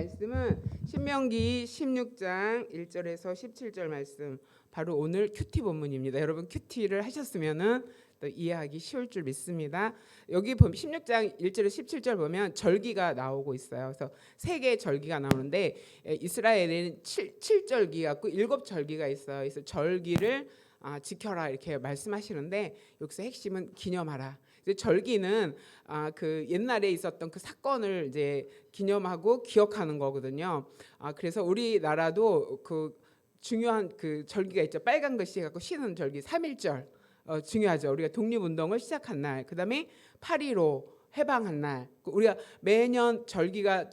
말씀은 신명기 16장 1절에서 17절 말씀, 바로 오늘 큐티 본문입니다. 여러분 큐티를 하셨으면은 또 이해하기 쉬울 줄 믿습니다. 여기 보면 16장 1절에서 17절 보면 절기가 나오고 있어요. 그래서 세 개의 절기가 나오는데 이스라엘에는 7절기 갖고 7절기가 있어요. 그래서 절기를 지켜라 이렇게 말씀하시는데 여기서 핵심은 기념하라. 이제 절기는 그 옛날에 있었던 그 사건을 이제 기념하고 기억하는 거거든요. 그래서 우리나라도 그 중요한 그 절기가 있죠. 빨간 글씨 갖고 쉬는 절기 3.1절 중요하죠. 우리가 독립운동을 시작한 날, 그다음에 8.15 해방한 날, 우리가 매년 절기가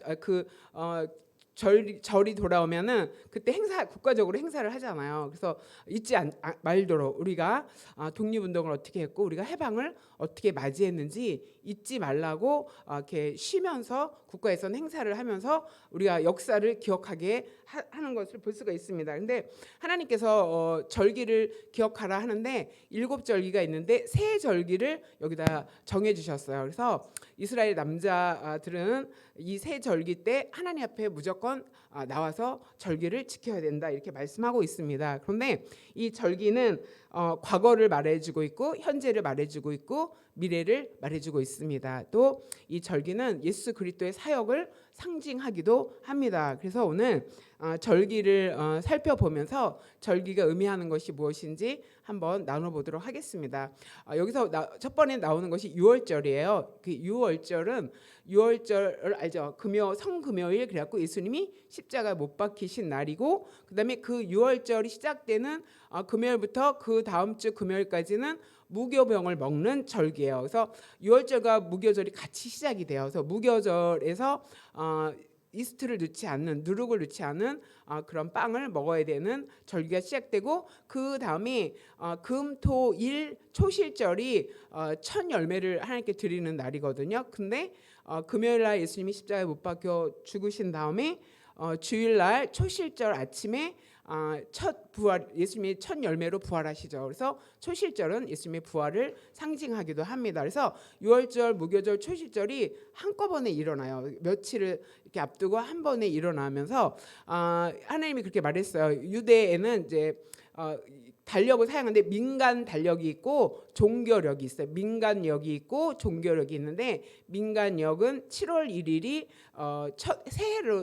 절이 돌아오면은 그때 국가적으로 행사를 하잖아요. 그래서 잊지 말도록 우리가 독립운동을 어떻게 했고 우리가 해방을 어떻게 맞이했는지 잊지 말라고 이렇게 쉬면서 국가에서는 행사를 하면서 우리가 역사를 기억하게 하는 것을 볼 수가 있습니다. 근데 하나님께서 절기를 기억하라 하는데 7절기가 있는데 세 절기를 여기다 정해 주셨어요. 그래서 이스라엘 남자들은 이 세 절기 때 하나님 앞에 무조건 나와서 절기를 지켜야 된다 이렇게 말씀하고 있습니다. 그런데 이 절기는 과거를 말해주고 있고 현재를 말해주고 있고 미래를 말해주고 있습니다. 또 이 절기는 예수 그리스도의 사역을 상징하기도 합니다. 그래서 오늘 절기를 살펴보면서 절기가 의미하는 것이 무엇인지 한번 나눠보도록 하겠습니다. 여기서 첫 번에 나오는 것이 유월절이에요. 그 유월절은 6월절 알죠? 성금요일, 그래갖고 예수님이 십자가 못 박히신 날이고, 그다음에 그 6월절이 시작되는 금요일부터 그 다음 주 금요일까지는 무교병을 먹는 절기예요. 그래서 6월절과 무교절이 같이 시작이 돼요. 그래서 무교절에서 이스트를 넣지 않는, 누룩을 넣지 않은 그런 빵을 먹어야 되는 절기가 시작되고, 그 다음에 금토일 초실절이 첫 열매를 하나님께 드리는 날이거든요. 근데 금요일날 예수님이 십자가에 못 박혀 죽으신 다음에 주일날 초실절 아침에 첫 부활, 예수님이 첫 열매로 부활하시죠. 그래서 초실절은 예수님의 부활을 상징하기도 합니다. 그래서 유월절, 무교절, 초실절이 한꺼번에 일어나요. 며칠을 이렇게 앞두고 한 번에 일어나면서 하나님이 그렇게 말했어요. 유대에는 이제 달력을 사용하는데 민간 달력이 있고 종교력이 있어요. 민간력이 있고 종교력이 있는데, 민간력은 7월 1일이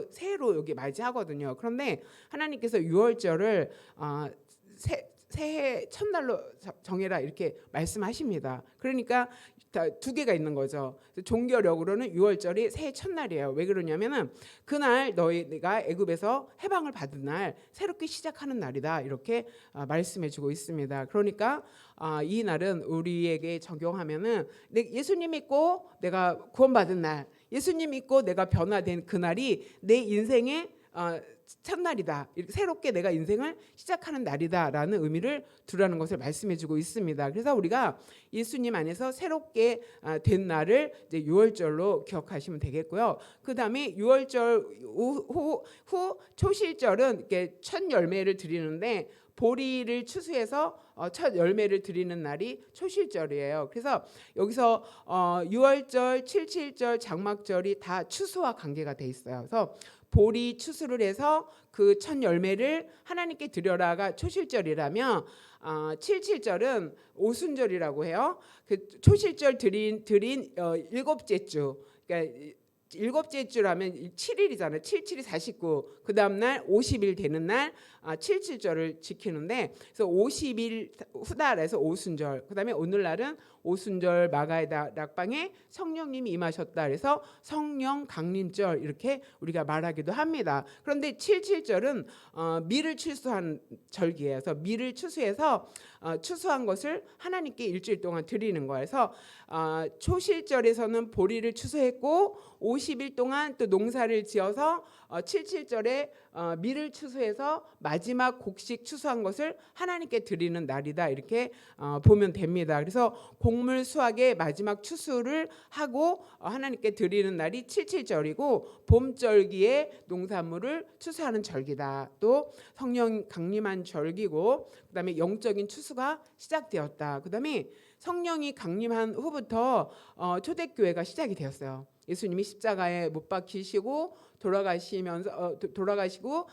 새해로 여기 맞이하거든요. 그런데 하나님께서 6월절을 새해 첫날로 정해라 이렇게 말씀하십니다. 그러니까 두 개가 있는 거죠. 종교력으로는 6월절이 새해 첫날이에요. 왜 그러냐면은 그날 너희가 애굽에서 해방을 받은 날, 새롭게 시작하는 날이다 이렇게 말씀해주고 있습니다. 그러니까 이 날은 우리에게 적용하면은 예수님 믿고 내가 구원받은 날, 예수님 믿고 내가 변화된 그날이 내 인생의 첫날이다. 새롭게 내가 인생을 시작하는 날이다라는 의미를 두라는 것을 말씀해주고 있습니다. 그래서 우리가 예수님 안에서 새롭게 된 날을 이제 6월절로 기억하시면 되겠고요. 그 다음에 6월절 후 초실절은 이렇게 첫 열매를 드리는데, 보리를 추수해서 첫 열매를 드리는 날이 초실절이에요. 그래서 여기서 6월절, 7.7절, 장막절이 다 추수와 관계가 돼 있어요. 그래서 보리 추수를 해서 그 첫 열매를 하나님께 드려라가 초실절이라면 7.7절은 오순절이라고 해요. 그 초실절 드린 일곱째 주, 그러니까 일곱째 주라면 7일이잖아요. 7, 7이 49. 그 다음 날 50일 되는 날 7.7절을 지키는데, 그래서 50일 후달해서 오순절. 그다음에 오늘날은 오순절 마가에다 락방에 성령님이 임하셨다. 그래서 성령 강림절 이렇게 우리가 말하기도 합니다. 그런데 7.7절은 밀을 추수한 절기예요. 그래서 밀을 추수해서 추수한 것을 하나님께 일주일 동안 드리는 거예요. 그래서 초실절에서는 보리를 추수했고 50일 동안 또 농사를 지어서 7.7절에 밀을 추수해서 마지막 곡식 추수한 것을 하나님께 드리는 날이다 이렇게 보면 됩니다. 그래서 곡물 수확의 마지막 추수를 하고 하나님께 드리는 날이 7.7절이고 봄절기에 농산물을 추수하는 절기다. 또 성령 강림한 절기고, 그다음에 영적인 추수가 시작되었다. 그다음에 성령이 강림한 후부터 초대교회가 시작이 되었어요. 예수님이 십자가에 못 박히시고 돌아가시고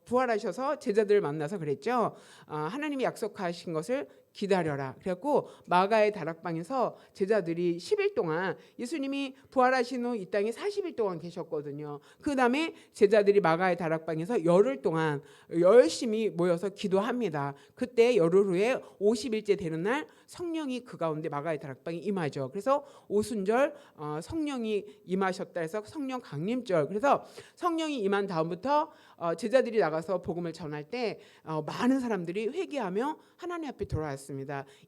부활하셔서 제자들을 만나서 그랬죠. 하나님이 약속하신 것을 기다려라. 그래갖고 마가의 다락방에서 제자들이 10일 동안, 예수님이 부활하신 후 이 땅에 40일 동안 계셨거든요. 그 다음에 제자들이 마가의 다락방에서 열흘 동안 열심히 모여서 기도합니다. 그때 열흘 후에 50일째 되는 날 성령이 그 가운데 마가의 다락방에 임하죠. 그래서 오순절 성령이 임하셨다 해서 성령 강림절. 그래서 성령이 임한 다음부터 제자들이 나가서 복음을 전할 때 많은 사람들이 회개하며 하나님 앞에 돌아왔습니다.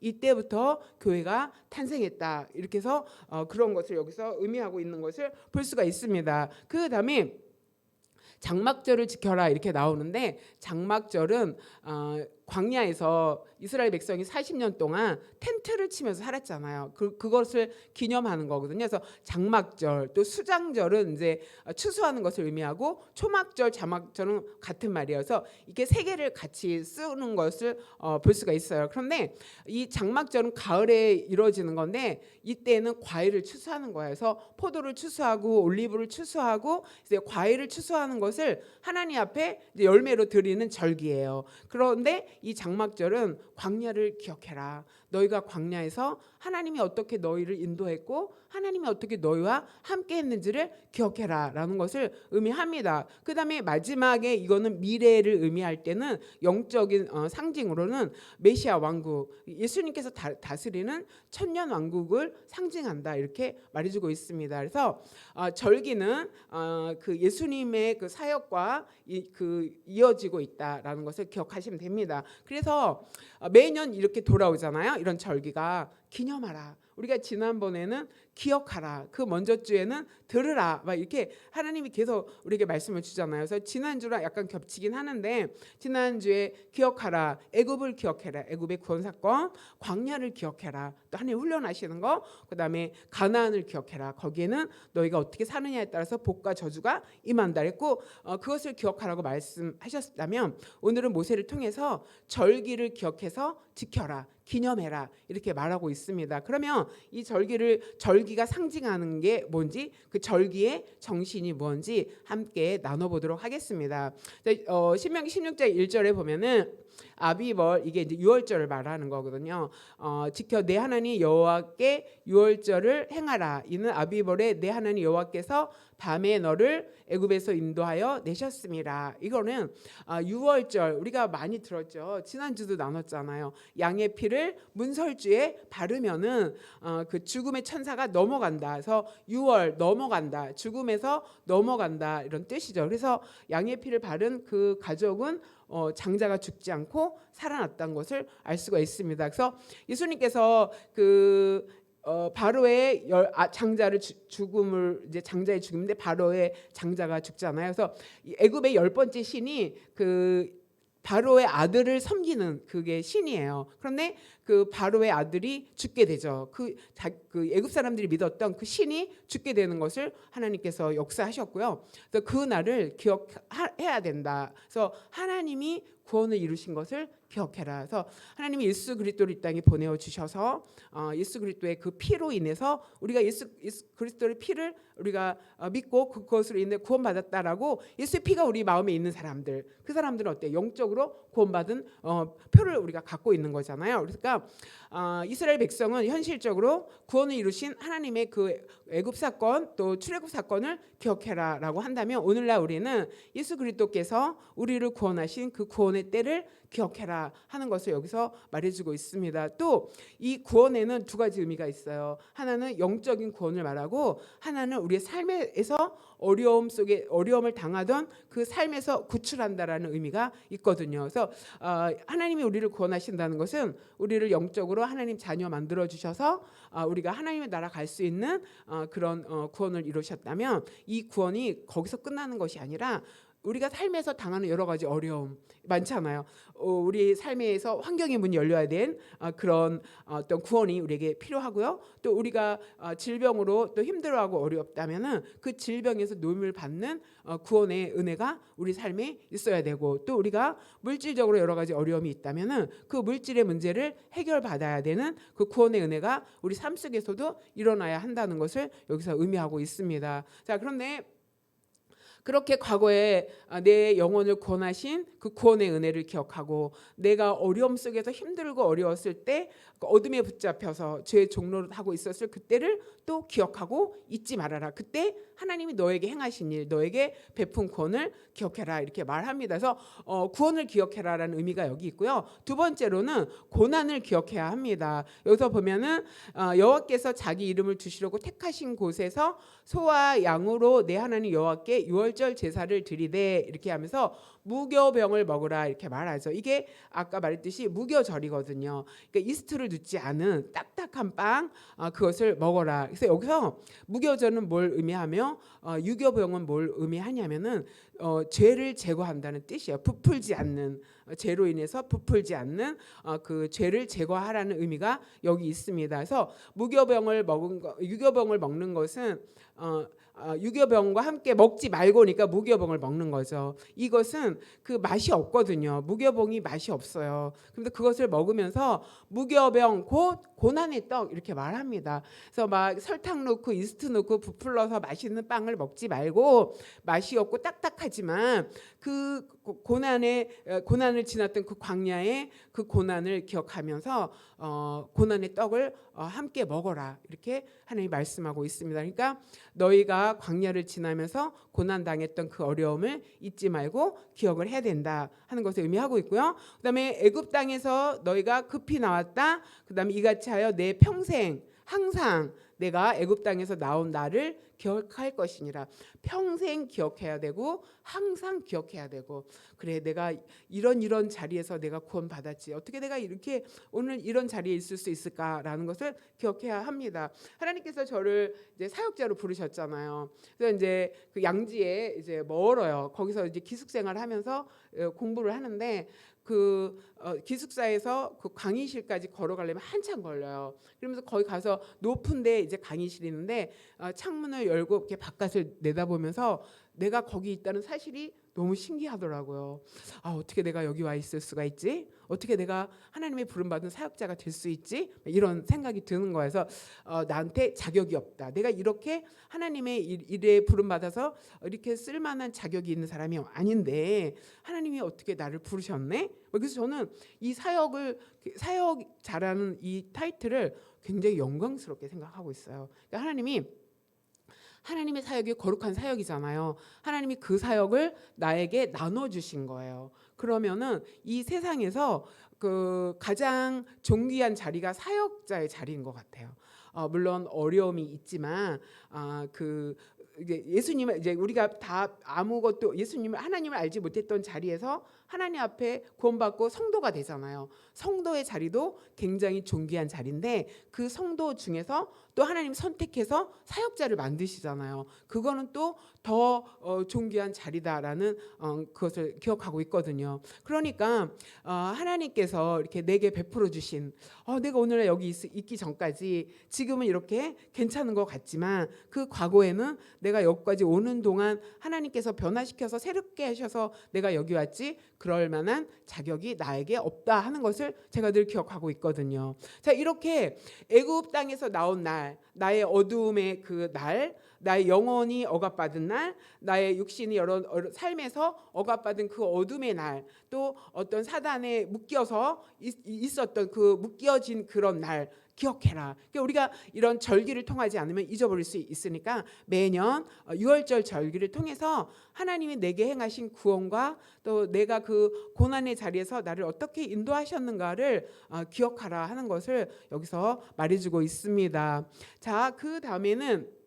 이때부터 교회가 탄생했다. 이렇게 해서 그런 것을 여기서 의미하고 있는 것을 볼 수가 있습니다. 그 다음에 장막절을 지켜라 이렇게 나오는데, 장막절은 광야에서 이스라엘 백성이 40년 동안 텐트를 치면서 살았잖아요. 그것을 기념하는 거거든요. 그래서 장막절, 또 수장절은 이제 추수하는 것을 의미하고, 초막절, 장막절은 같은 말이어서 이게 세 개를 같이 쓰는 것을 볼 수가 있어요. 그런데 이 장막절은 가을에 이루어지는 건데, 이때는 과일을 추수하는 거예요. 그래서 포도를 추수하고 올리브를 추수하고 이제 과일을 추수하는 것을 하나님 앞에 이제 열매로 드리는 절기예요. 그런데 이 장막절은 광야를 기억해라. 너희가 광야에서 하나님이 어떻게 너희를 인도했고 하나님이 어떻게 너희와 함께 했는지를 기억해라 라는 것을 의미합니다. 그 다음에 마지막에 이거는 미래를 의미할 때는 영적인 상징으로는 메시아 왕국, 예수님께서 다스리는 천년 왕국을 상징한다 이렇게 말해주고 있습니다. 그래서 절기는 그 예수님의 그 사역과 이어지고 있다라는 것을 기억하시면 됩니다. 그래서 매년 이렇게 돌아오잖아요. 이런 절기가 기념하라. 우리가 지난번에는 기억하라. 그 먼저 주에는 들으라. 막 이렇게 하나님이 계속 우리에게 말씀을 주잖아요. 그래서 지난주랑 약간 겹치긴 하는데, 지난주에 기억하라. 애굽을 기억해라. 애굽의 구원 사건, 광야를 기억해라. 또 하나님 훈련하시는 거, 그다음에 가나안을 기억해라. 거기에는 너희가 어떻게 사느냐에 따라서 복과 저주가 임한다 했고, 그것을 기억하라고 말씀하셨다면, 오늘은 모세를 통해서 절기를 기억해서 지켜라. 기념해라 이렇게 말하고 있습니다. 그러면 이 절기가 상징하는 게 뭔지, 그 절기의 정신이 뭔지 함께 나눠보도록 하겠습니다. 신명기 16장 1절에 보면은 아비벌, 이게 이제 유월절을 말하는 거거든요. 지켜 내 하나님 여호와께 유월절을 행하라. 이는 아비벌에 내 하나님 여호와께서 밤에 너를 애굽에서 인도하여 내셨습니다. 이거는 유월절 우리가 많이 들었죠. 지난주도 나눴잖아요. 양의 피를 문설주에 바르면은 그 죽음의 천사가 넘어간다. 그래서 유월 넘어간다. 죽음에서 넘어간다 이런 뜻이죠. 그래서 양의 피를 바른 그 가족은 장자가 죽지 않고 살아났다는 것을 알 수가 있습니다. 그래서 예수님께서 바로의 장자를 죽음을, 이제 장자의 죽음인데 바로의 장자가 죽잖아요. 그래서 애굽의 10번째 신이 그 바로의 아들을 섬기는 그게 신이에요. 그런데 그 바로의 아들이 죽게 되죠. 그 애굽 사람들이 믿었던 그 신이 죽게 되는 것을 하나님께서 역사하셨고요. 그래서 그 날을 기억해야 된다. 그래서 하나님이 구원을 이루신 것을 기억해라. 그래서 하나님이 예수 그리스도를 이 땅에 보내어 주셔서 예수 그리스도의 그 피로 인해서 우리가 예수 그리스도의 피를 우리가 믿고 그것으로 인해 구원받았다라고, 예수의 피가 우리 마음에 있는 사람들, 그 사람들은 어때? 영적으로 구원받은 표를 우리가 갖고 있는 거잖아요. 그러니까 이스라엘 백성은 현실적으로 구원을 이루신 하나님의 그 애굽 사건 또 출애굽 사건을 기억해라라고 한다면, 오늘날 우리는 예수 그리스도께서 우리를 구원하신 그 구원의 때를 기억해라 하는 것을 여기서 말해주고 있습니다. 또 이 구원에는 두 가지 의미가 있어요. 하나는 영적인 구원을 말하고, 하나는 우리의 삶에서 어려움 속에 어려움을 당하던 그 삶에서 구출한다라는 의미가 있거든요. 그래서 하나님이 우리를 구원하신다는 것은 우리를 영적으로 하나님 자녀 만들어 주셔서 우리가 하나님의 나라 갈 수 있는 그런 구원을 이루셨다면, 이 구원이 거기서 끝나는 것이 아니라 우리가 삶에서 당하는 여러 가지 어려움 많잖아요. 우리 삶에서 환경의 문이 열려야 된 그런 어떤 구원이 우리에게 필요하고요. 또 우리가 질병으로 또 힘들어하고 어렵다면은 그 질병에서 노임을 받는 구원의 은혜가 우리 삶에 있어야 되고, 또 우리가 물질적으로 여러 가지 어려움이 있다면은 그 물질의 문제를 해결받아야 되는 그 구원의 은혜가 우리 삶 속에서도 일어나야 한다는 것을 여기서 의미하고 있습니다. 자, 그런데 그렇게 과거에 내 영혼을 구원하신 그 구원의 은혜를 기억하고, 내가 어려움 속에서 힘들고 어려웠을 때 어둠에 붙잡혀서 죄의 종로를 하고 있었을 그때를 또 기억하고 잊지 말아라. 그때 하나님이 너에게 행하신 일, 너에게 베푼 구원을 기억해라, 이렇게 말합니다. 그래서 구원을 기억해라라는 의미가 여기 있고요. 두 번째로는 고난을 기억해야 합니다. 여기서 보면은 여호와께서 자기 이름을 두시려고 택하신 곳에서 소와 양으로 내 하나님 여호와께 유월절 제사를 드리되, 이렇게 하면서 무교병을 먹으라, 이렇게 말하죠. 이게 아까 말했듯이 무교절이거든요. 그러니까 이스트를 넣지 않은 딱딱한 빵, 그것을 먹어라. 그래서 여기서 무교절은 뭘 의미하며 유교병은 뭘 의미하냐면은 죄를 제거한다는 뜻이에요. 부풀지 않는, 죄로 인해서 부풀지 않는 그 죄를 제거하라는 의미가 여기 있습니다. 그래서 무교병을 유교병을 먹는 것은 유교병과 함께 먹지 말고니까 무교병을 먹는 거죠. 이것은 그 맛이 없거든요. 무교병이 맛이 없어요. 그런데 그것을 먹으면서 무교병 곧 고난의 떡, 이렇게 말합니다. 그래서 막 설탕 넣고 이스트 넣고 부풀러서 맛있는 빵을 먹지 말고, 맛이 없고 딱딱하지만 그 고난을 지났던 그 광야의 그 고난을 기억하면서 고난의 떡을 함께 먹어라, 이렇게 하나님이 말씀하고 있습니다. 그러니까 너희가 광야를 지나면서 고난 당했던 그 어려움을 잊지 말고 기억을 해야 된다 하는 것을 의미하고 있고요. 그다음에 애굽 땅에서 너희가 급히 나왔다. 그다음에 이같이 하여 내 평생 항상 내가 애굽 땅에서 나온 나를 기억할 것이니라. 평생 기억해야 되고 항상 기억해야 되고, 그래 내가 이런 자리에서 내가 구원 받았지, 어떻게 내가 이렇게 오늘 이런 자리에 있을 수 있을까라는 것을 기억해야 합니다. 하나님께서 저를 이제 사역자로 부르셨잖아요. 그래서 이제 그 양지에 이제 멀어요. 거기서 이제 기숙생활을 하면서 공부를 하는데, 그 기숙사에서 그 강의실까지 걸어가려면 한참 걸려요. 그러면서 거기 가서 높은데 이제 강의실이 있는데 창문을 열고 이렇게 바깥을 내다보면서 내가 거기 있다는 사실이 너무 신기하더라고요. 어떻게 내가 여기 와 있을 수가 있지? 어떻게 내가 하나님의 부름받은 사역자가 될 수 있지? 이런 생각이 드는 거여서 나한테 자격이 없다. 내가 이렇게 하나님의 일에 부름받아서 이렇게 쓸만한 자격이 있는 사람이 아닌데 하나님이 어떻게 나를 부르셨네? 그래서 저는 이 사역자라는 이 타이틀을 굉장히 영광스럽게 생각하고 있어요. 그러니까 하나님의 사역이 거룩한 사역이잖아요. 하나님이 그 사역을 나에게 나눠주신 거예요. 그러면은 이 세상에서 그 가장 존귀한 자리가 사역자의 자리인 것 같아요. 물론 어려움이 있지만 이제 예수님을, 이제 우리가 다 아무것도 하나님을 알지 못했던 자리에서 하나님 앞에 구원받고 성도가 되잖아요. 성도의 자리도 굉장히 존귀한 자리인데 그 성도 중에서 또 하나님 선택해서 사역자를 만드시잖아요. 그거는 또 더 존귀한 자리다라는 그것을 기억하고 있거든요. 그러니까 하나님께서 이렇게 내게 베풀어 주신, 내가 오늘 여기 있기 전까지 지금은 이렇게 괜찮은 것 같지만 그 과거에는 내가 여기까지 오는 동안 하나님께서 변화시켜서 새롭게 하셔서 내가 여기 왔지, 그럴 만한 자격이 나에게 없다 하는 것을 제가 늘 기억하고 있거든요. 자, 이렇게 애굽 땅에서 나온 날, 나의 어두움의 그 날, 나의 영혼이 억압받은 날, 나의 육신이 여러 삶에서 억압받은 그 어둠의 날, 또 어떤 사단에 묶여서 있었던 그 묶여진 그런 날 기억해라. 그러니까 우리가 이런 절기를 통하지 않으면 잊어버릴 수 있으니까 매년 유월절 절기를 통해서 하나님이 내게 행하신 구원과 또 내가 그 고난의 자리에서 나를 어떻게 인도하셨는가를 기억하라 하는 것을 여기서 말해주고 있습니다. 자, 그 다음에는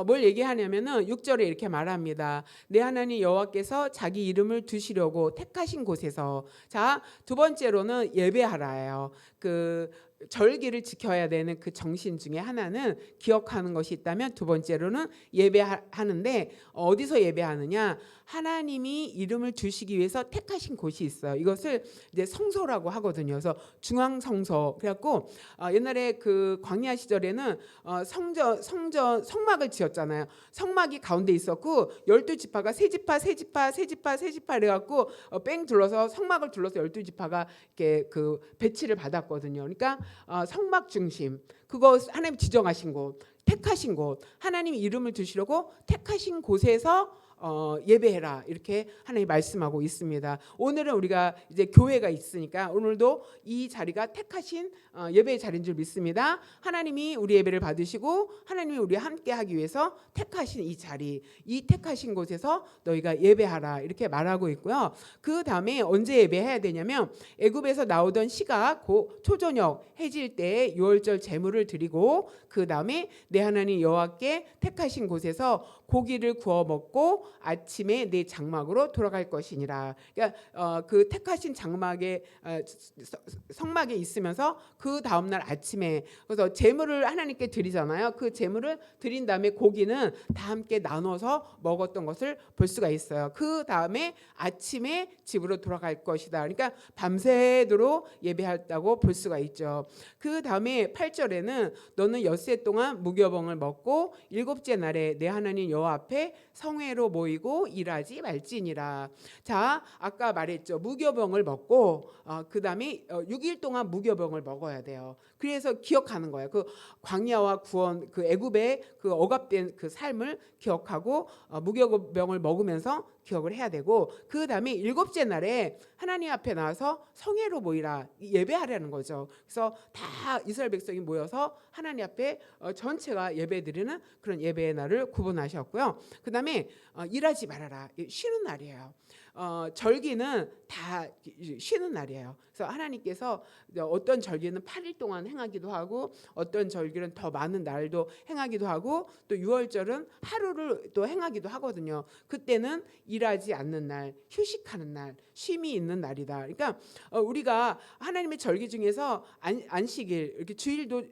뭘 얘기하냐면은 6절에 이렇게 말합니다. 내 하나님 여호와께서 자기 이름을 두시려고 택하신 곳에서. 자, 두 번째로는 예배하라예요. 그 절기를 지켜야 되는 그 정신 중에 하나는 기억하는 것이 있다면 두 번째로는 예배하는데 어디서 예배하느냐? 하나님이 이름을 두시기 위해서 택하신 곳이 있어요. 이것을 이제 성소라고 하거든요. 그래서 중앙 성소. 그래갖고 옛날에 그 광야 시절에는 성막을 지었잖아요. 성막이 가운데 있었고 12지파가 세 지파 그래갖고 뺑 둘러서 성막을 둘러서 12지파가 이렇게 그 배치를 받았거든요. 그러니까 성막 중심, 그거 하나님 지정하신 곳, 택하신 곳, 하나님 이름을 두시려고 택하신 곳에서 예배해라, 이렇게 하나님 말씀하고 있습니다. 오늘은 우리가 이제 교회가 있으니까 오늘도 이 자리가 택하신 예배의 자리인 줄 믿습니다. 하나님이 우리 예배를 받으시고 하나님이 우리와 함께하기 위해서 택하신 이 자리, 이 택하신 곳에서 너희가 예배하라, 이렇게 말하고 있고요. 그 다음에 언제 예배해야 되냐면 애굽에서 나오던 시가 곧 초저녁 해질 때 유월절 제물을 드리고 그 다음에 내 하나님 여호와께 택하신 곳에서 고기를 구워 먹고 아침에 내 장막으로 돌아갈 것이니라. 그러니까 그 택하신 장막에 성막에 있으면서 그 다음 날 아침에, 그래서 제물을 하나님께 드리잖아요. 그 제물을 드린 다음에 고기는 다 함께 나눠서 먹었던 것을 볼 수가 있어요. 그 다음에 아침에 집으로 돌아갈 것이다. 그러니까 밤새도록 예배했다고 볼 수가 있죠. 그 다음에 8절에는 너는 엿새 동안 무교병을 먹고 일곱째 날에 내 하나님 여호와 앞에 성회로 모이고 일하지 말지니라. 자, 아까 말했죠. 무교병을 먹고 그 다음에 6일 동안 무교병을 먹어야 돼요. 그래서 기억하는 거예요. 그 광야와 구원, 그 애굽의 그 억압된 그 삶을 기억하고 무교병을 먹으면서 기억을 해야 되고, 그 다음에 일곱째 날에 하나님 앞에 나와서 성회로 모이라, 예배하라는 거죠. 그래서 다 이스라엘 백성이 모여서 하나님 앞에 전체가 예배드리는 그런 예배의 날을 구분하셨고요. 그 다음에 일하지 말아라, 쉬는 날이에요. 절기는 다 쉬는 날이에요. 그래서 하나님께서 어떤 절기는 8일 동안 행하기도 하고 어떤 절기는 더 많은 날도 행하기도 하고 또 유월절은 하루를 또 행하기도 하거든요. 그때는 일하지 않는 날, 휴식하는 날, 쉼이 있는 날이다. 그러니까 우리가 하나님의 절기 중에서 안식일, 이렇게 주일도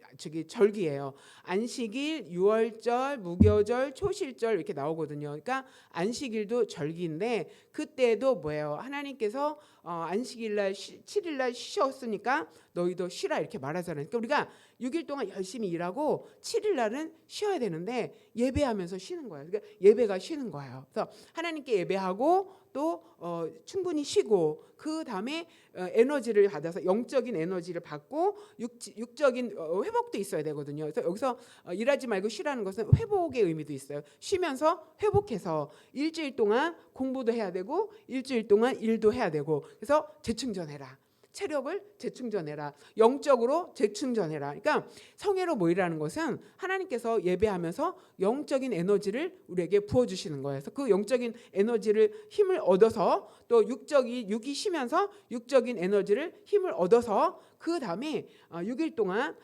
절기예요. 안식일, 유월절, 무교절, 초실절 이렇게 나오거든요. 그러니까 안식일도 절기인데 그때도 뭐예요? 하나님께서 안식일날 7일날 쉬었으니까 너희도 쉬라, 이렇게 말하잖아요. 그러니까 우리가 6일 동안 열심히 일하고 7일날은 쉬어야 되는데 예배하면서 쉬는 거예요. 그러니까 예배가 쉬는 거예요. 그래서 하나님께 예배하고 또 충분히 쉬고 그 다음에 에너지를 받아서 영적인 에너지를 받고 육적인 회복도 있어야 되거든요. 그래서 여기서 일하지 말고 쉬라는 것은 회복의 의미도 있어요. 쉬면서 회복해서 일주일 동안 공부도 해야 되고 일주일 동안 일도 해야 되고, 그래서 재충전해라. 체력을 재충전해라. 영적으로 재충전해라. 그러니까 성회로 모이라는 것은 하나님께서 예배하면서 영적인 에너지를 우리에게 부어주시는 거예요. 그래서 그 영적인 에너지를 힘을 얻어서 또 육이 쉬면서 육적인 에너지를 힘을 얻어서 그 다음에 6일 동안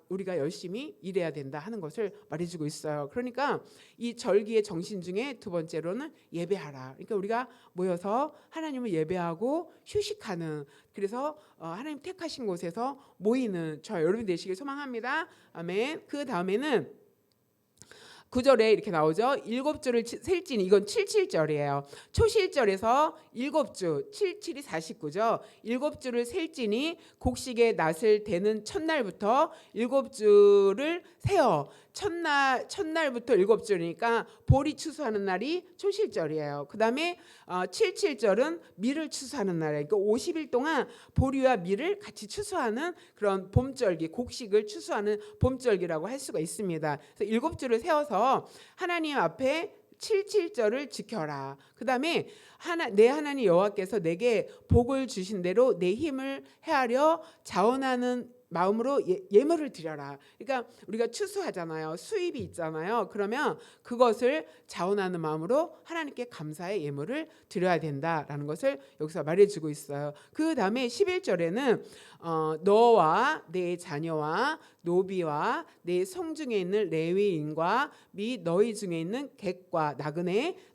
우리가 열심히 일해야 된다 하는 것을 말해주고 있어요. 그러니까 이 절기의 정신 중에 두 번째로는 예배하라. 그러니까 우리가 모여서 하나님을 예배하고 휴식하는, 그래서 하나님 택하신 곳에서 모이는 저 여러분 되시길 소망합니다. 아멘. 그 다음에는 9절에 이렇게 나오죠. 7주를 셀지니, 이건 77절이에요. 초실절에서 7주, 77이 49죠. 7주를 셀지니 곡식의 낫을 대는 첫날부터 7주를 세어. 첫날부터 7주니까 보리 추수하는 날이 초실절이에요. 그 다음에 77절은 밀을 추수하는 날이에요. 그러니까 50일 동안 보리와 밀을 같이 추수하는 그런 봄절기, 곡식을 추수하는 봄절기라고 할 수가 있습니다. 그래서 7주를 세워서 하나님 앞에 77절을 지켜라. 그 다음에 내 하나님 여호와께서 내게 복을 주신 대로 내 힘을 헤아려 자원하는 마음으로 예물을 드려라. 그러니까 우리가 추수하잖아요. 수입이 있잖아요. 그러면 그것을 자원하는 마음으로 하나님께 감사의 예물을 드려야 된다라는 것을 여기서 말해주고 있어요. 그 다음에 11절에는 너와 내 자녀와 노비와 내 성중에 있는 레위인과 및 너희 중에 있는 객과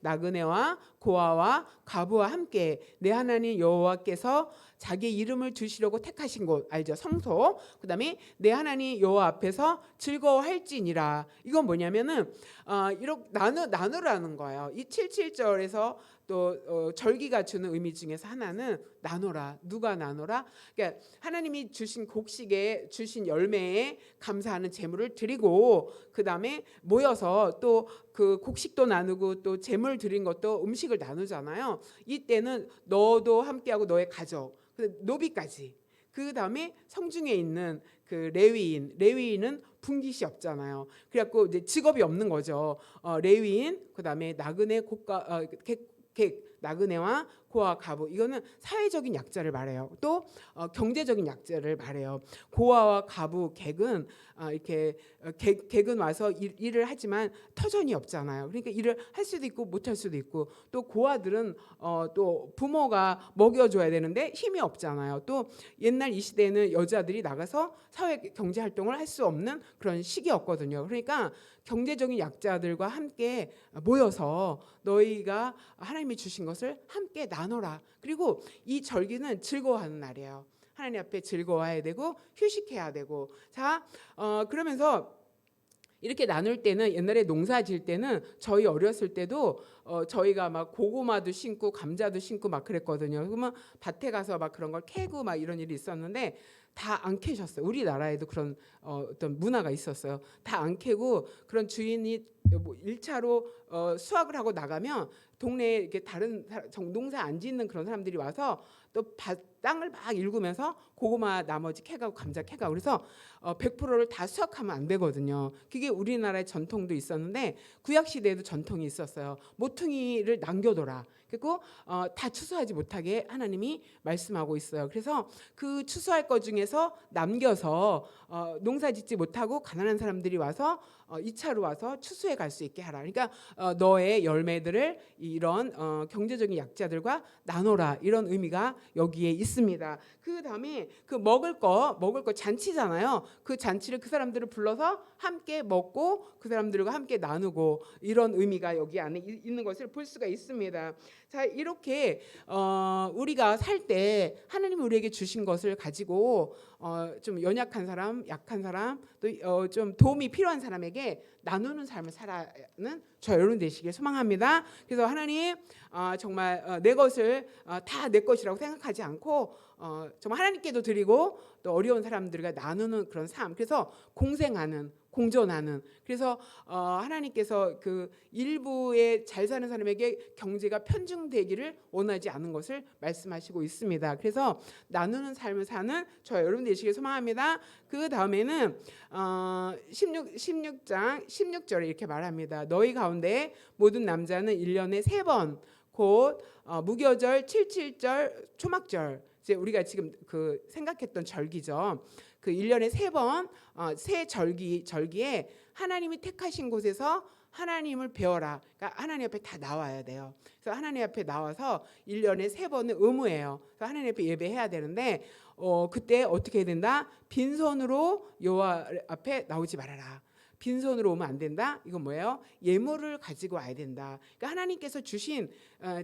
나그네와 고아와 과부와 함께 내 하나님 여호와께서 자기 이름을 두시려고 택하신 곳 알죠? 성소. 그다음에 내 하나님 여호와 앞에서 즐거워할지니라. 이건 뭐냐면은 이렇게 나누라는 거예요. 이 77절에서 또 절기가 주는 의미 중에서 하나는 나눠라. 누가 나눠라? 그러니까 하나님이 주신 곡식에 주신 열매에 감사하는 제물을 드리고 그다음에 모여서 또 그 곡식도 나누고 또 제물 드린 것도 음식을 나누잖아요. 이때는 너도 함께하고 너의 가족, 노비까지. 그다음에 성중에 있는 그 레위인은 분깃이 없잖아요. 그래갖고 이제 직업이 없는 거죠. 레위인, 그다음에 나그네, 나그네와 고아 과부 이거는 사회적인 약자를 말해요. 또 경제적인 약자를 말해요. 고아와 과부 객은 이렇게 객은 와서 일을 하지만 터전이 없잖아요. 그러니까 일을 할 수도 있고 못할 수도 있고 또 고아들은 또 부모가 먹여줘야 되는데 힘이 없잖아요. 또 옛날 이 시대에는 여자들이 나가서 사회 경제 활동을 할 수 없는 그런 시기였거든요. 그러니까 경제적인 약자들과 함께 모여서 너희가 하나님이 주신 것을 함께 나눠라. 그리고 이 절기는 즐거워하는 날이에요. 하나님 앞에 즐거워해야 되고 휴식해야 되고. 자, 그러면서 이렇게 나눌 때는 옛날에 농사 지을 때는 저희 어렸을 때도 저희가 막 고구마도 심고 감자도 심고 막 그랬거든요. 그러면 밭에 가서 막 그런 걸 캐고 막 이런 일이 있었는데 다 안 캐셨어요. 우리나라에도 그런 어떤 문화가 있었어요. 다 안 캐고 그런 주인이 뭐 1차로 수확을 하고 나가면 동네에 이렇게 다른 농사 안 짓는 그런 사람들이 와서 또 땅을 막 일구면서 고구마 나머지 캐가고 감자 캐가고 그래서 100%를 다 수확하면 안 되거든요. 그게 우리나라의 전통도 있었는데 구약 시대에도 전통이 있었어요. 모퉁이를 남겨둬라. 그리고 다 추수하지 못하게 하나님이 말씀하고 있어요. 그래서 그 추수할 것 중에서 남겨서 농사짓지 못하고 가난한 사람들이 와서 2차로 와서 추수해 갈 수 있게 하라. 그러니까 너의 열매들을 이런 경제적인 약자들과 나눠라. 이런 의미가 여기에 있습니다. 그 다음에 그 먹을 거 잔치잖아요. 그 잔치를 그 사람들을 불러서 함께 먹고 그 사람들과 함께 나누고 이런 의미가 여기 안에 있는 것을 볼 수가 있습니다. 자, 이렇게 우리가 살 때 하나님이 우리에게 주신 것을 가지고 좀 연약한 사람, 약한 사람, 또 좀 도움이 필요한 사람에게 나누는 삶을 살아는 저 여러분 되시길 소망합니다. 그래서 하나님 정말 내 것을 다 내 것이라고 생각하지 않고 정말 하나님께도 드리고 또 어려운 사람들과 나누는 그런 삶. 그래서 공존하는. 그래서 하나님께서 그 일부에 잘 사는 사람에게 경제가 편중되기를 원하지 않는 것을 말씀하시고 있습니다. 그래서 나누는 삶을 사는 저 여러분 되시길 소망합니다. 그 다음에는 16장 16절에 이렇게 말합니다. 너희 가운데 모든 남자는 1년에 3번 곧 무교절, 77절, 초막절 이제 우리가 지금 그 생각했던 절기죠. 그 1년에 3번 새 절기에 하나님이 택하신 곳에서 하나님을 배워라. 그러니까 하나님 앞에 다 나와야 돼요. 그래서 하나님 앞에 나와서 1년에 3번은 의무예요. 그래서 하나님 앞에 예배해야 되는데 그때 어떻게 해야 된다? 빈손으로 여호와 앞에 나오지 말아라. 빈손으로 오면 안 된다. 이건 뭐예요? 예물을 가지고 와야 된다. 그러니까 하나님께서 주신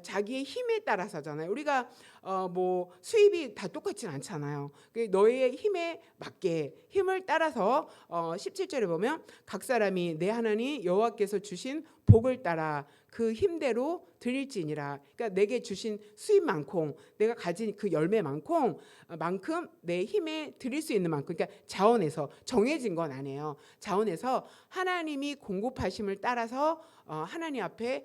자기의 힘에 따라서잖아요. 우리가 뭐 수입이 다 똑같진 않잖아요. 너의 힘에 맞게 힘을 따라서 17절에 보면 각 사람이 내 하나님 여호와께서 주신 복을 따라 그 힘대로 드릴지니라. 그러니까 내게 주신 수입만큼 내가 가진 그 열매만큼 내 힘에 드릴 수 있는 만큼 그러니까 자원에서 정해진 건 아니에요. 자원에서 하나님이 공급하심을 따라서 하나님 앞에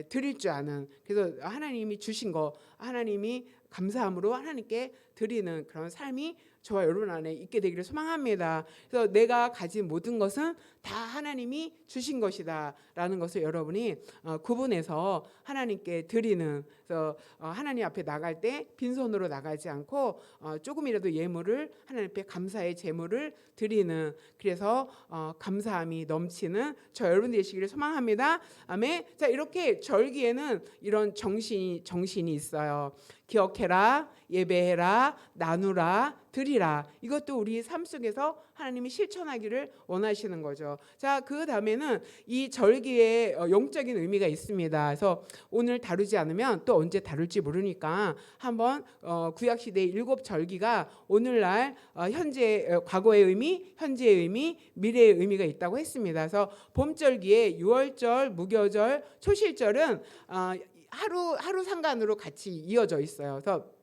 드릴 줄 아는 그래서 하나님이 주신 거 하나님이 감사함으로 하나님께 드리는 그런 삶이 저와 여러분 안에 있게 되기를 소망합니다. 그래서 내가 가진 모든 것은 다 하나님이 주신 것이다라는 것을 여러분이 구분해서 하나님께 드리는 그래서 하나님 앞에 나갈 때 빈손으로 나가지 않고 조금이라도 예물을 하나님 앞에 감사의 제물을 드리는 그래서 감사함이 넘치는 저 여러분 되시기를 소망합니다. 아멘. 자, 이렇게 절기에는 이런 정신이 있어요. 기억해라, 예배해라, 나누라, 드리라. 이것도 우리 삶 속에서 하나님이 실천하기를 원하시는 거죠. 자, 그 다음에는 이 절기에 영적인 의미가 있습니다. 그래서 오늘 다루지 않으면 또 언제 다룰지 모르니까 한번 구약 시대의 7 절기가 오늘날 현재 과거의 의미, 현재의 의미, 미래의 의미가 있다고 했습니다. 그래서 봄절기에 유월절, 무교절, 초실절은 하루 상간으로 같이 이어져 있어요. 그래서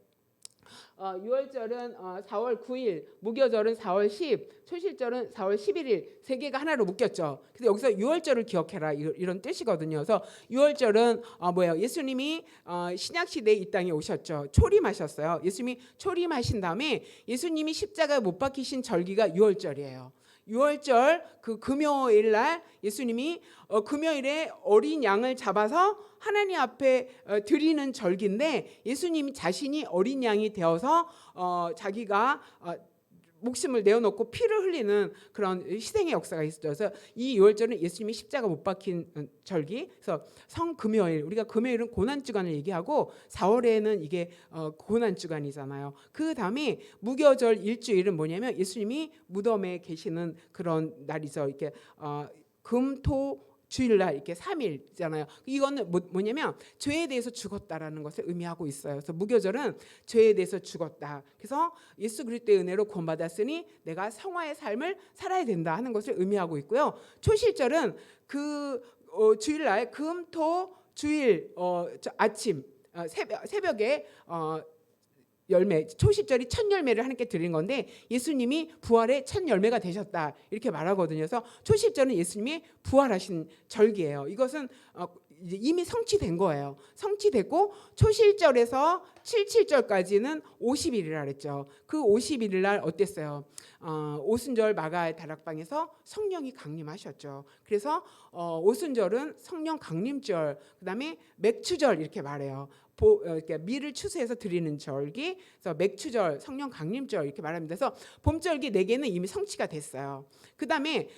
유월절은 4월 9일, 무교절은 4월 10, 초실절은 4월 11일 세 개가 하나로 묶였죠. 그래서 여기서 유월절을 기억해라 이런 뜻이거든요. 그래서 유월절은 뭐예요? 예수님이 신약 시대에 이 땅에 오셨죠. 초림하셨어요. 예수님이 초림하신 다음에 예수님이 십자가에 못 박히신 절기가 유월절이에요. 6월절 그 금요일 날 예수님이 금요일에 어린 양을 잡아서 하나님 앞에 드리는 절기인데 예수님 자신이 어린 양이 되어서 자기가 목숨을 내어놓고 피를 흘리는 그런 희생의 역사가 있어서 이 6월절은 예수님이 십자가 못 박힌 절기. 그래서 성금요일, 우리가 금요일은 고난주간을 얘기하고 4월에는 이게 고난주간이잖아요. 그 다음에 무교절 일주일은 뭐냐면 예수님이 무덤에 계시는 그런 날이죠. 이렇게 금토 주일날 이렇게 3일이잖아요. 이거는 뭐냐면 죄에 대해서 죽었다라는 것을 의미하고 있어요. 그래서 무교절은 죄에 대해서 죽었다. 그래서 예수 그리스도의 은혜로 구원받았으니 내가 성화의 삶을 살아야 된다 하는 것을 의미하고 있고요. 초실절은 그 주일날 금토 주일 아침 새벽에 열매, 초실절이 첫 열매를 하나님께 드린 건데 예수님이 부활의 첫 열매가 되셨다 이렇게 말하거든요. 그래서 초실절은 예수님이 부활하신 절기예요. 이것은 이제 이미 성취된 거예요. 성취됐고 초실절에서 77절까지는 50일이라 그랬죠. 그 51일 날 어땠어요? 오순절 마가의 다락방에서 성령이 강림하셨죠. 그래서 오순절은 성령 강림절, 그다음에 맥추절 이렇게 말해요. 이렇게 밀을 추수해서 드리는 절기, 그래서 맥추절, 성령 강림절 이렇게 말합니다. 그래서 봄절기 4개는 이미 성취가 됐어요. 그 다음에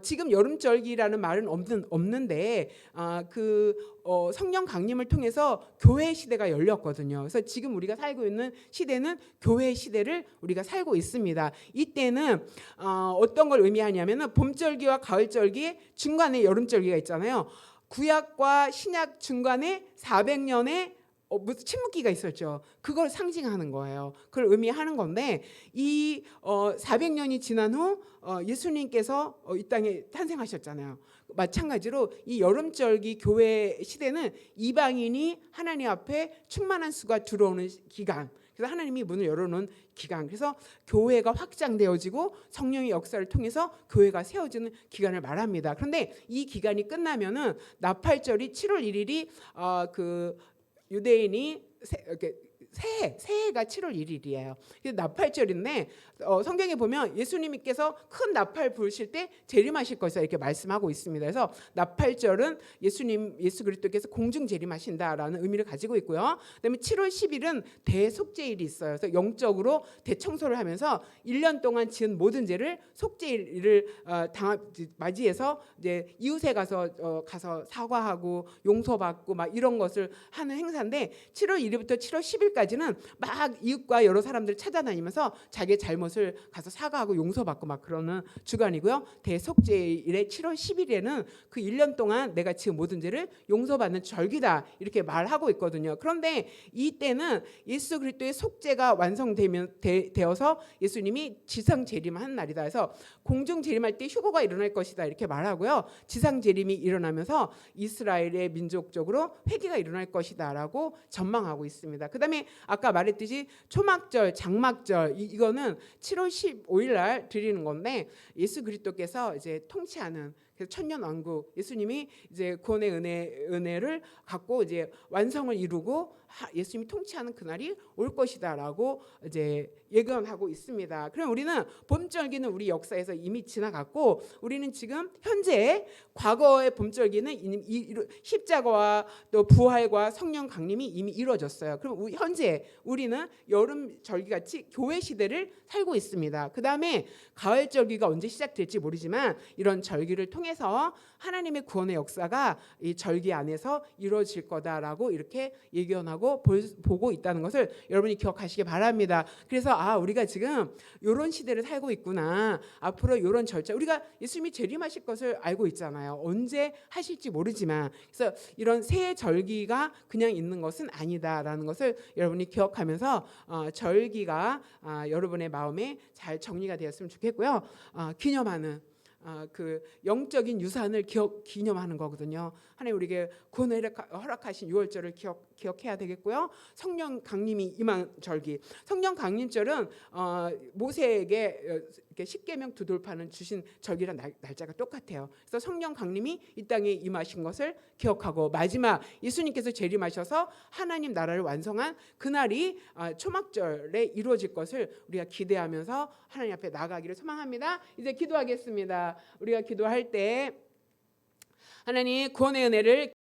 지금 여름절기라는 말은 없는데 성령 강림을 통해서 교회 시대가 열렸거든요. 그래서 지금 우리가 살고 있는 시대는 교회 시대를 우리가 살고 있습니다. 이때는 어떤 걸 의미하냐면은 봄절기와 가을절기 중간에 여름절기가 있잖아요. 구약과 신약 중간에 400년의 무슨 침묵기가 있었죠. 그걸 상징하는 거예요. 그걸 의미하는 건데 이 400년이 지난 후 예수님께서 이 땅에 탄생하셨잖아요. 마찬가지로 이 여름절기 교회 시대는 이방인이 하나님 앞에 충만한 수가 들어오는 기간, 그래서 하나님이 문을 열어놓은 기간, 그래서 교회가 확장되어지고 성령의 역사를 통해서 교회가 세워지는 기간을 말합니다. 그런데 이 기간이 끝나면은 나팔절이 7월 1일이 그 유대인이 새해가 7월 1일이에요. 나팔절인데 성경에 보면 예수님께서 큰 나팔 부르실 때 재림하실 것이다 이렇게 말씀하고 있습니다. 그래서 나팔절은 예수 그리스도께서 공중 재림하신다라는 의미를 가지고 있고요. 그다음에 7월 10일은 대속죄일이 있어요. 그래서 영적으로 대청소를 하면서 1년 동안 지은 모든 죄를 속죄일을 맞이해서 이제 이웃에 가서 사과하고 용서받고 막 이런 것을 하는 행사인데 7월 1일부터 7월 10일까지는 막 이웃과 여러 사람들 찾아다니면서 자기의 잘못을 가서 사과하고 용서받고 막 그러는 주간이고요. 대속죄일의 7월 10일에는 그 1년 동안 내가 지은 모든 죄를 용서받는 절기다 이렇게 말하고 있거든요. 그런데 이때는 예수 그리스도의 속죄가 완성되어서 예수님이 지상 재림하는 날이다. 그래서 공중 재림할 때 휴거가 일어날 것이다 이렇게 말하고요. 지상 재림이 일어나면서 이스라엘의 민족적으로 회개가 일어날 것이다라고 전망하고 있습니다. 그다음에 아까 말했듯이 초막절, 장막절 이거는 7월 15일 날 드리는 건데 예수 그리스도께서 이제 통치하는 그래서 천년 왕국 예수님이 이제 구원의 은혜를 갖고 이제 완성을 이루고 예수님이 통치하는 그날이 올 것이다라고 이제 예견하고 있습니다. 그럼 우리는 봄절기는 우리 역사에서 이미 지나갔고 우리는 지금 현재 과거의 봄절기는 십자가와 또 부활과 성령 강림이 이미 이루어졌어요. 그럼 현재 우리는 여름절기 같이 교회 시대를 살고 있습니다. 그 다음에 가을절기가 언제 시작될지 모르지만 이런 절기를 통해 통해서 하나님의 구원의 역사가 이 절기 안에서 이루어질 거다라고 이렇게 예견하고 보고 있다는 것을 여러분이 기억하시기 바랍니다. 그래서 우리가 지금 이런 시대를 살고 있구나. 앞으로 이런 절차, 우리가 예수님이 재림하실 것을 알고 있잖아요. 언제 하실지 모르지만, 그래서 이런 새 절기가 그냥 있는 것은 아니다라는 것을 여러분이 기억하면서 절기가 여러분의 마음에 잘 정리가 되었으면 좋겠고요. 기념하는 그 영적인 유산을 기념하는 거거든요. 하나님 우리에게 구원을 허락하신 유월절을 기억해야 되겠고요. 성령 강림이 임한 절기. 성령 강림절은 모세에게 십계명 두 돌판을 주신 절기랑 날짜가 똑같아요. 그래서 성령 강림이 이 땅에 임하신 것을 기억하고, 마지막 예수님께서 재림하셔서 하나님 나라를 완성한 그날이 초막절에 이루어질 것을 우리가 기대하면서 하나님 앞에 나가기를 소망합니다. 이제 기도하겠습니다. 우리가 기도할 때 하나님 구원의 은혜를